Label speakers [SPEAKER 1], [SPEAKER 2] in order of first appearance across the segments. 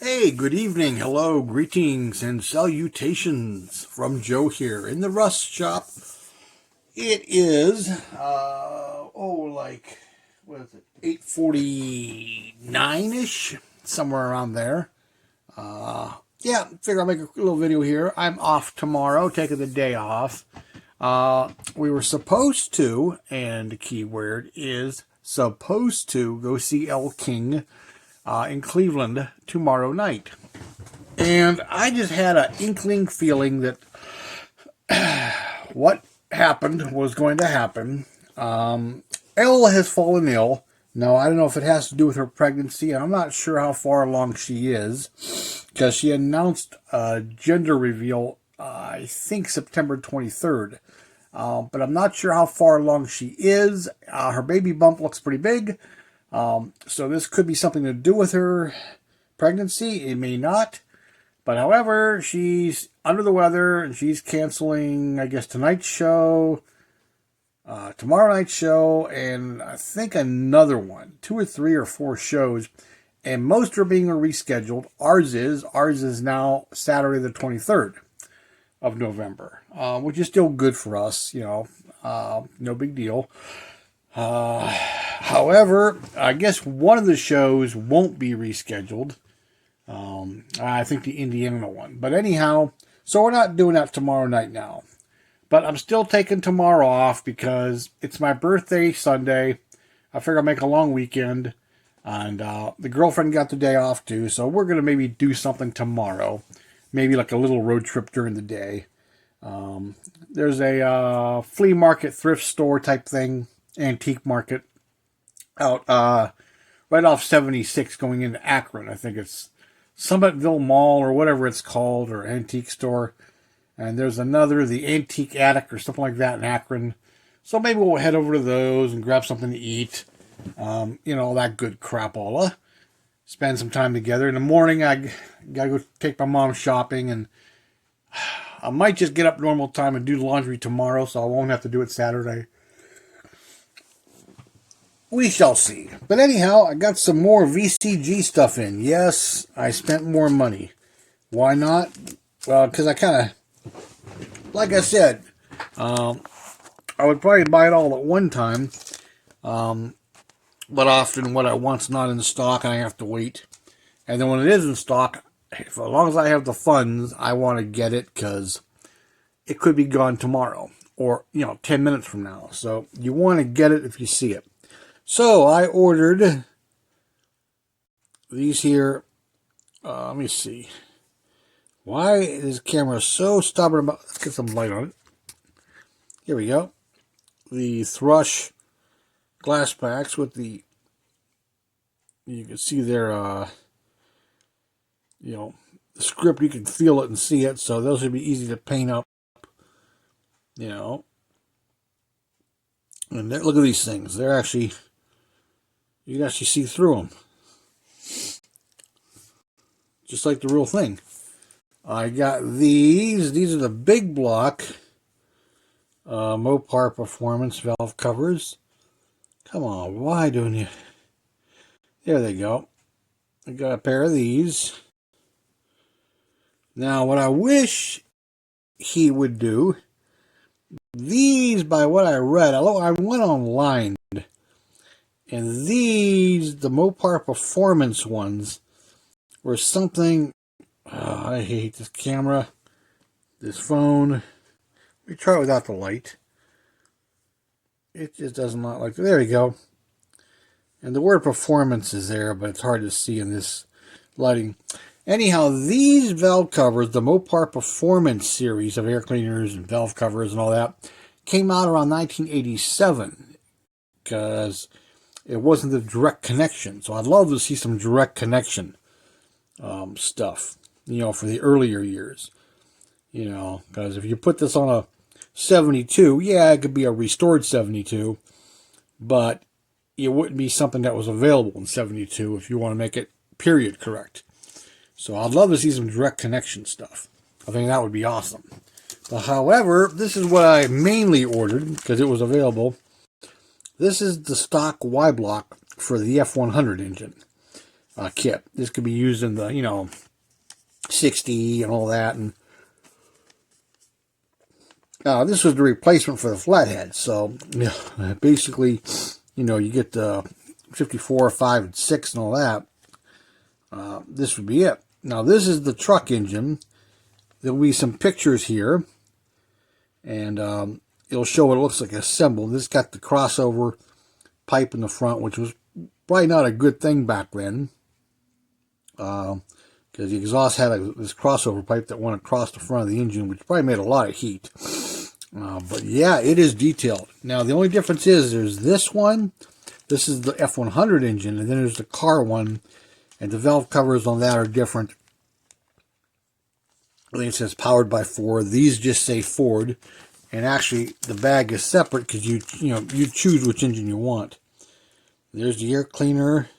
[SPEAKER 1] Hey, good evening, hello, greetings, and salutations from Joe here in the Rust Shop. It is, what is it, 8:49-ish, somewhere around there. Yeah, figure I'll make a little video here. I'm off tomorrow, taking the day off. We were supposed to, and the key word is supposed to, go see El King in Cleveland tomorrow night. And I just had an inkling feeling that what happened was going to happen. Elle has fallen ill. Now, I don't know if it has to do with her pregnancy, and I'm not sure how far along she is, because she announced a gender reveal, I think September 23rd. But I'm not sure how far along she is. Her baby bump looks pretty big. So this could be something to do with her pregnancy. It may not. But however, she's under the weather and she's canceling, I guess, tonight's show, tomorrow night's show, and I think another one, 2 or 3 or 4 shows. And most are being rescheduled. Ours is now Saturday the 23rd of November, which is still good for us, no big deal. However, I guess one of the shows won't be rescheduled. I think the Indiana one. But anyhow, so we're not doing that tomorrow night now. But I'm still taking tomorrow off because it's my birthday Sunday. I figure I'll make a long weekend. And the girlfriend got the day off too. So we're going to maybe do something tomorrow. Maybe like a little road trip during the day. There's a flea market, thrift store type thing. Antique market out right off 76 going into Akron. I think it's Summitville Mall or whatever it's called, or antique store. And there's another, the Antique Attic or something like that in Akron. So maybe we'll head over to those and grab something to eat. All that good crapola. Spend some time together. In the morning, I gotta go take my mom shopping, and I might just get up normal time and do laundry tomorrow, so I won't have to do it Saturday. We shall see. But anyhow, I got some more VCG stuff in. Yes, I spent more money. Why not? Well, because I kind of, like I said, I would probably buy it all at one time. But often what I want's not in stock and I have to wait. And then when it is in stock, as long as I have the funds, I want to get it because it could be gone tomorrow or, 10 minutes from now. So you want to get it if you see it. So I ordered these here. Let me see. Why is the camera so stubborn about? Let's get some light on it. Here we go. The Thrush glass packs with the. You can see their, the script. You can feel it and see it. So those would be easy to paint up. And look at these things. They're actually. You can actually see through them. Just like the real thing. I got these. These are the big block Mopar Performance valve covers. Come on, why don't you? There they go. I got a pair of these. Now, what I wish he would do, these, by what I read, I went online. And these, the Mopar Performance ones, were something. I hate this camera, this phone. Let me try it without the light. It just does not like. There we go. And the word performance is there, but it's hard to see in this lighting. Anyhow, these valve covers, the Mopar Performance series of air cleaners and valve covers and all that, came out around 1987 because it wasn't the direct connection. So I'd love to see some direct connection stuff, for the earlier years. Because if you put this on a 72, yeah, it could be a restored 72, but it wouldn't be something that was available in 72 if you want to make it period correct. So I'd love to see some direct connection stuff. I think that would be awesome. But however, this is what I mainly ordered because it was available. This is the stock Y block for the F100 engine. kit. This could be used in the 60 and all that. And this was the replacement for the flathead. So basically, you get the 54, 5, and 6 and all that. This would be it. Now, this is the truck engine. There'll be some pictures here, and it'll show what it looks like assembled. This got the crossover pipe in the front, which was probably not a good thing back then, because the exhaust had this crossover pipe that went across the front of the engine, which probably made a lot of heat. But yeah, it is detailed. Now, the only difference is there's this one. This is the F100 engine, and then there's the car one, and the valve covers on that are different. I think it says powered by Ford. These just say Ford, and actually the bag is separate because you choose which engine you want. There's the air cleaner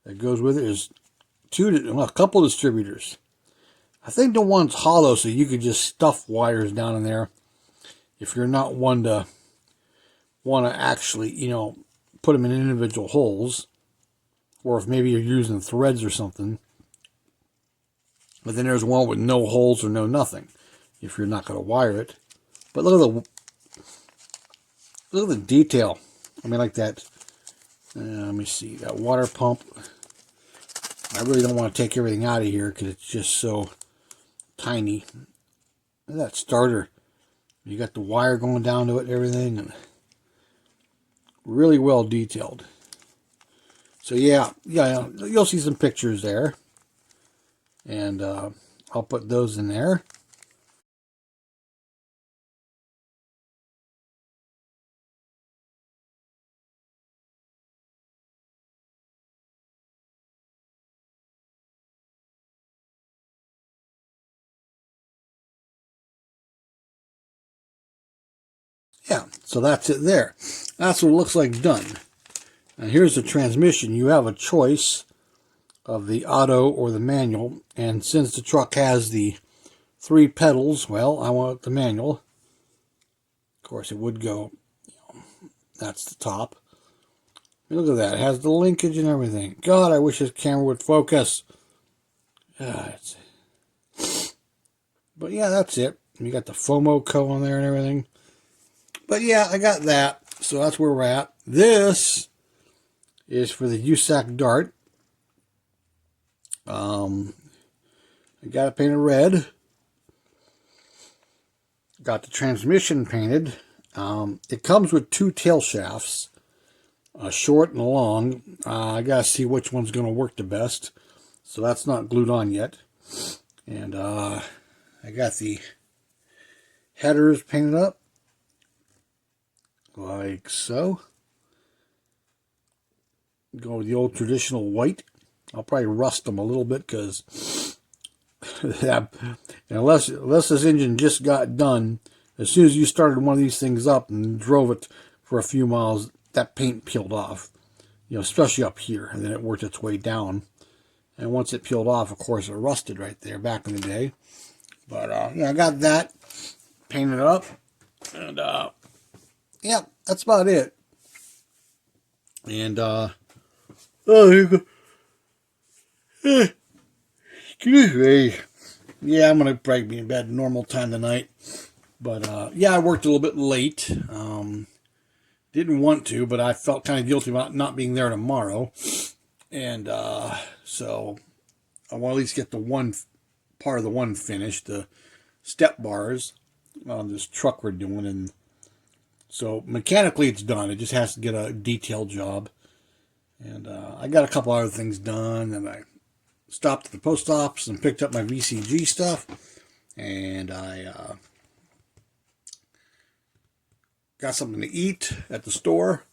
[SPEAKER 1] that goes with it. There's a couple distributors. I think the one's hollow, so you could just stuff wires down in there if you're not one to want to actually, put them in individual holes, or if maybe you're using threads or something. But then there's one with no holes or no nothing, if you're not going to wire it. But look at the detail. I mean, like that. Let me see, that water pump. I really don't want to take everything out of here because it's just so tiny. Look at that starter. You got the wire going down to it and everything. And really well detailed. So yeah, you'll see some pictures there. And I'll put those in there. Yeah, so that's it there. That's what it looks like done. And here's the transmission. You have a choice of the auto or the manual. And since the truck has the 3 pedals, well, I want the manual. Of course, it would go, that's the top. Look at that. It has the linkage and everything. God, I wish this camera would focus. But yeah, that's it. You got the FOMO co on there and everything. But yeah, I got that. So that's where we're at. This is for the USAC Dart. I got it painted red. Got the transmission painted. It comes with 2 tail shafts, a short and a long. I gotta see which one's gonna work the best. So that's not glued on yet. And I got the headers painted up. Like so. Go with the old traditional white. I'll probably rust them a little bit because unless this engine just got done, as soon as you started one of these things up and drove it for a few miles, that paint peeled off. Especially up here, and then it worked its way down. And once it peeled off, of course, it rusted right there back in the day. But I got that painted up, and yeah, that's about it. And oh, here you go. Excuse me. Yeah, I'm gonna probably be in bed normal time tonight. But yeah, I worked a little bit late. Didn't want to, but I felt kind of guilty about not being there tomorrow. And so I want to at least get the one part of the one finished, the step bars on this truck we're doing. And so mechanically it's done. It just has to get a detailed job. And I got a couple other things done. And I stopped at the post office and picked up my VCG stuff. And I got something to eat at the store.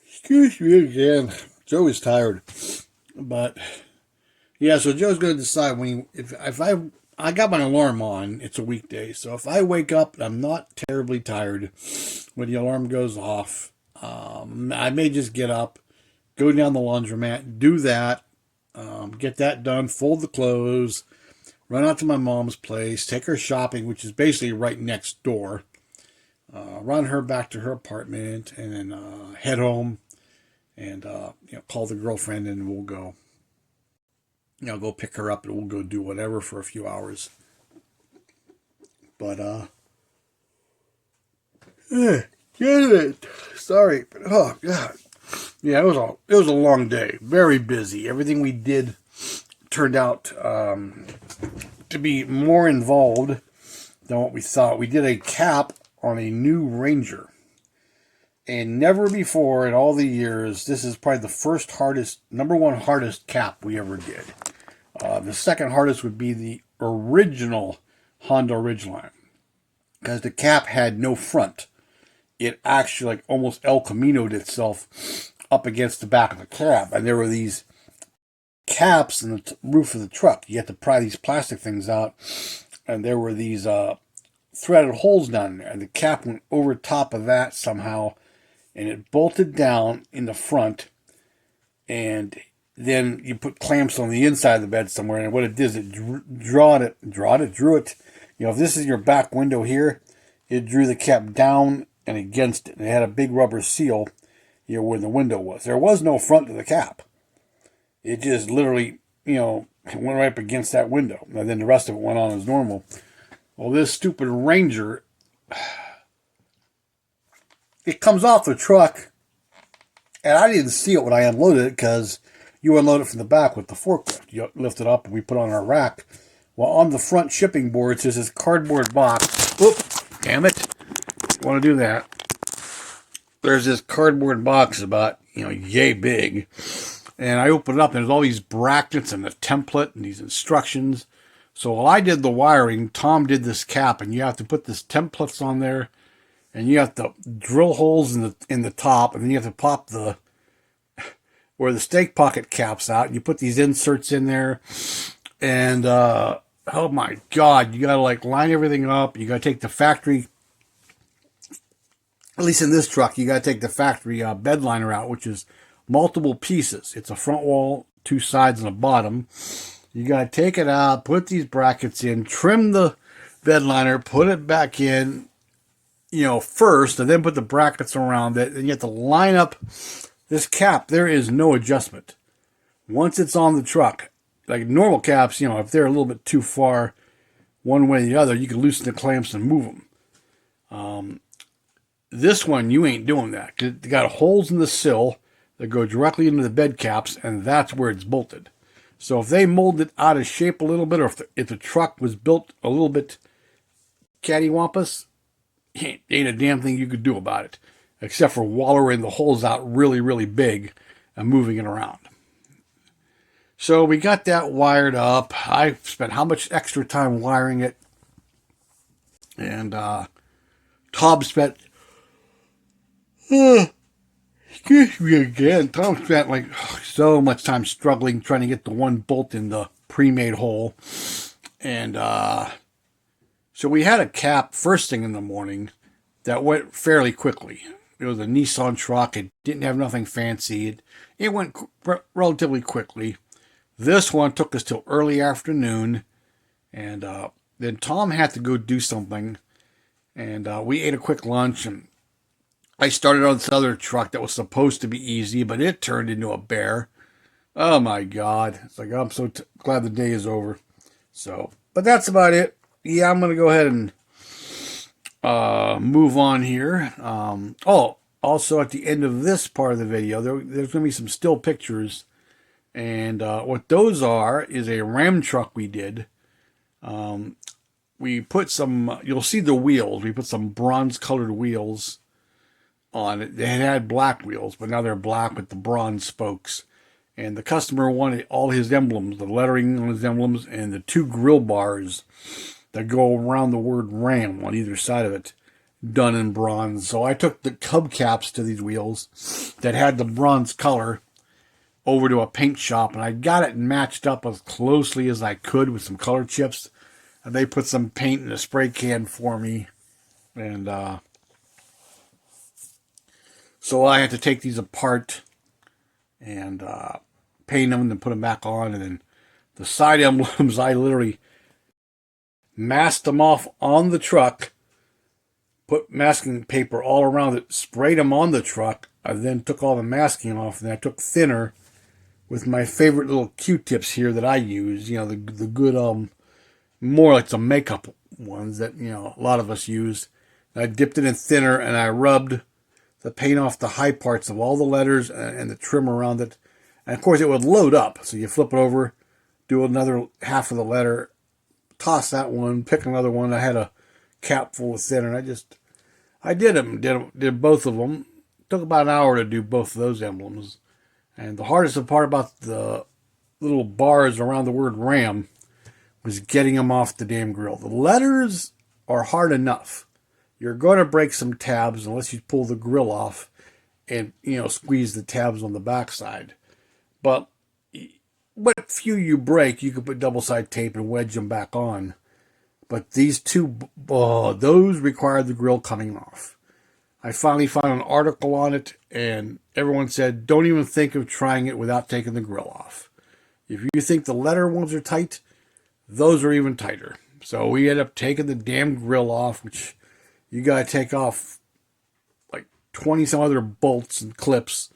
[SPEAKER 1] Excuse me again. Joe is tired. But yeah, so Joe's going to decide if I got my alarm on, it's a weekday. So if I wake up and I'm not terribly tired when the alarm goes off, I may just get up, go down the laundromat, do that, get that done, fold the clothes, run out to my mom's place, take her shopping, which is basically right next door. run her back to her apartment, and then head home and call the girlfriend, and we'll go. Go pick her up, and we'll go do whatever for a few hours. But get it. Sorry, but oh god, yeah, it was a long day, very busy. Everything we did turned out to be more involved than what we thought. We did a cap on a new Ranger, and never before in all the years, this is probably the number one hardest cap we ever did. The second hardest would be the original Honda Ridgeline, because the cap had no front. It actually like almost El Camino'd itself up against the back of the cab, and there were these caps in the roof of the truck. You had to pry these plastic things out, and there were these threaded holes down there, and the cap went over top of that somehow, and it bolted down in the front, and then you put clamps on the inside of the bed somewhere, and what it did is it drew it. If this is your back window here, it drew the cap down and against it. And it had a big rubber seal, where the window was. There was no front to the cap. It just literally, went right up against that window. And then the rest of it went on as normal. Well, this stupid Ranger, it comes off the truck, and I didn't see it when I unloaded it, because you unload it from the back with the forklift. You lift it up, and we put it on our rack. Well, on the front shipping boards is this cardboard box. Whoop, damn it. You want to do that. There's this cardboard box about, yay big. And I open it up, and there's all these brackets and a template and these instructions. So while I did the wiring, Tom did this cap, and you have to put this templates on there, and you have to drill holes in the top, and then you have to pop where the stake pocket cap's out, and you put these inserts in there, and oh my god, you gotta line everything up. You gotta take the factory, at least in this truck, you gotta take the factory bed liner out, which is multiple pieces. It's a front wall, two sides, and a bottom. You gotta take it out, put these brackets in, trim the bed liner, put it back in, first, and then put the brackets around it. And you have to line up this cap. There is no adjustment once it's on the truck. Like normal caps, if they're a little bit too far one way or the other, you can loosen the clamps and move them. This one, you ain't doing that. It got holes in the sill that go directly into the bed caps, and that's where it's bolted. So if they mold it out of shape a little bit, or if the truck was built a little bit cattywampus, ain't a damn thing you could do about it, except for wallowing the holes out really, really big and moving it around. So we got that wired up. I spent how much extra time wiring it, and Tom spent excuse me again. Tom spent so much time struggling trying to get the one bolt in the pre-made hole. And so we had a cap first thing in the morning that went fairly quickly. It was a Nissan truck. It didn't have nothing fancy. It went relatively quickly. This one took us till early afternoon. And then Tom had to go do something. And we ate a quick lunch, and I started on this other truck that was supposed to be easy, but it turned into a bear. Oh my God. It's I'm so glad the day is over. So, but that's about it. Yeah, I'm going to go ahead and move on here. Also at the end of this part of the video, there's going to be some still pictures. And what those are is a Ram truck we did. We put some, you'll see the wheels. We put some bronze colored wheels on it. They had black wheels, but now they're black with the bronze spokes. And the customer wanted all his emblems, the lettering on his emblems, and the two grill bars that go around the word Ram on either side of it, done in bronze. So I took the hubcaps to these wheels that had the bronze color over to a paint shop, and I got it matched up as closely as I could with some color chips. And they put some paint in a spray can for me. And so I had to take these apart and paint them and then put them back on. And then the side emblems, I literally masked them off on the truck, put masking paper all around it, sprayed them on the truck. I then took all the masking off, and I took thinner with my favorite little Q-tips here that I use. You know, the good more like some makeup ones that a lot of us use. And I dipped it in thinner, and I rubbed the paint off the high parts of all the letters and the trim around it. And of course, it would load up. So you flip it over, do another half of the letter, toss that one, pick another one. I had a cap full of thinner, and I did both of them. It took about an hour to do both of those emblems. And the hardest part about the little bars around the word Ram was getting them off the damn grill. The letters are hard enough. You're going to break some tabs unless you pull the grill off and, squeeze the tabs on the backside. But what few you break, you can put double-side tape and wedge them back on. But these two, those require the grill coming off. I finally found an article on it, and everyone said, don't even think of trying it without taking the grill off. If you think the letter ones are tight, those are even tighter. So we ended up taking the damn grill off, which you got to take off like 20 some other bolts and clips.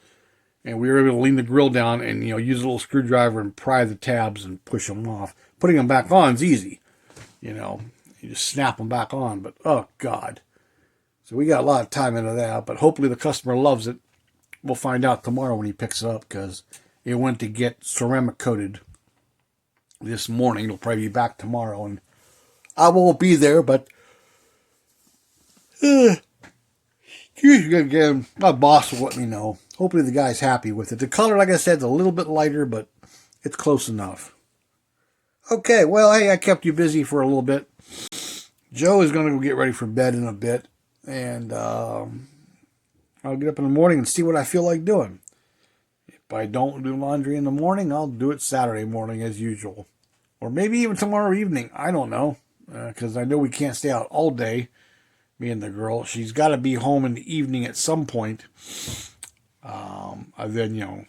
[SPEAKER 1] And we were able to lean the grill down and, use a little screwdriver and pry the tabs and push them off. Putting them back on is easy. You just snap them back on. But, oh, God. So we got a lot of time into that. But hopefully the customer loves it. We'll find out tomorrow when he picks it up, because it went to get ceramic coated this morning. It'll probably be back tomorrow. And I won't be there, but again, my boss will let me know. Hopefully the guy's happy with it. The color, like I said, is a little bit lighter, but it's close enough. Okay, well, hey, I kept you busy for a little bit. Joe is going to go get ready for bed in a bit, and I'll get up in the morning and see what I feel like doing. If I don't do laundry in the morning, I'll do it Saturday morning as usual. Or maybe even tomorrow evening. I don't know, because I know we can't stay out all day, me and the girl. She's got to be home in the evening at some point. Then,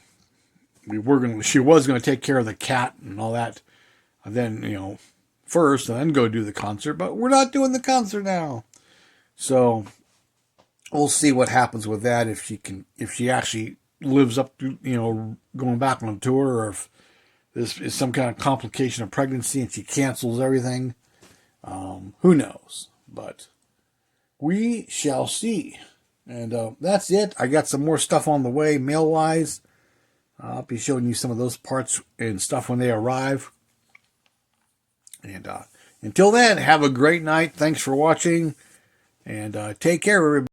[SPEAKER 1] she was going to take care of the cat and all that. And then, first, and then go do the concert. But we're not doing the concert now. So we'll see what happens with that, if she actually lives up to, going back on tour, or if this is some kind of complication of pregnancy and she cancels everything. Who knows? But we shall see. And that's it. I got some more stuff on the way, mail-wise. I'll be showing you some of those parts and stuff when they arrive. And until then, have a great night. Thanks for watching. And take care, everybody.